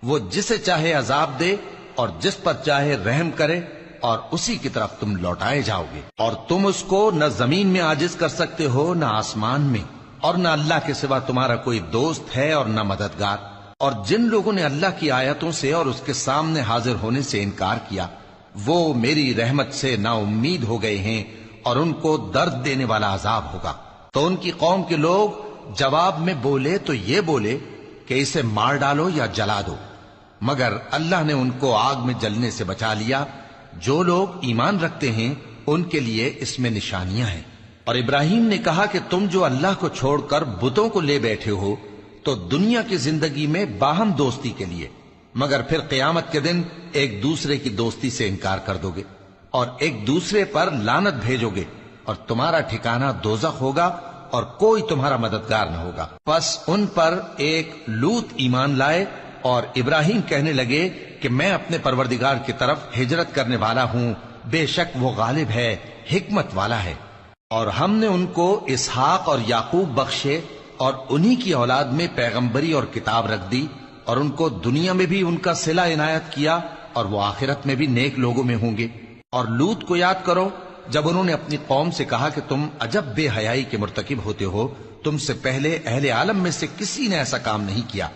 وہ جسے چاہے عذاب دے اور جس پر چاہے رحم کرے، اور اسی کی طرف تم لوٹائے جاؤ گے۔ اور تم اس کو نہ زمین میں عاجز کر سکتے ہو نہ آسمان میں، اور نہ اللہ کے سوا تمہارا کوئی دوست ہے اور نہ مددگار۔ اور جن لوگوں نے اللہ کی آیتوں سے اور اس کے سامنے حاضر ہونے سے انکار کیا، وہ میری رحمت سے نا امید ہو گئے ہیں، اور ان کو درد دینے والا عذاب ہوگا۔ تو ان کی قوم کے لوگ جواب میں بولے تو یہ بولے کہ اسے مار ڈالو یا جلا دو، مگر اللہ نے ان کو آگ میں جلنے سے بچا لیا۔ جو لوگ ایمان رکھتے ہیں ان کے لیے اس میں نشانیاں ہیں۔ اور ابراہیم نے کہا کہ تم جو اللہ کو چھوڑ کر بتوں کو لے بیٹھے ہو تو دنیا کی زندگی میں باہم دوستی کے لیے، مگر پھر قیامت کے دن ایک دوسرے کی دوستی سے انکار کر دو گے اور ایک دوسرے پر لعنت بھیجو گے، اور تمہارا ٹھکانہ دوزخ ہوگا اور کوئی تمہارا مددگار نہ ہوگا۔ پس ان پر ایک لوط ایمان لائے، اور ابراہیم کہنے لگے کہ میں اپنے پروردگار کی طرف ہجرت کرنے والا ہوں، بے شک وہ غالب ہے، حکمت والا ہے۔ اور ہم نے ان کو اسحاق اور یعقوب بخشے، اور انہی کی اولاد میں پیغمبری اور کتاب رکھ دی، اور ان کو دنیا میں بھی ان کا صلہ عنایت کیا، اور وہ آخرت میں بھی نیک لوگوں میں ہوں گے۔ اور لوط کو یاد کرو جب انہوں نے اپنی قوم سے کہا کہ تم عجب بے حیائی کے مرتکب ہوتے ہو، تم سے پہلے اہل عالم میں سے کسی نے ایسا کام نہیں کیا۔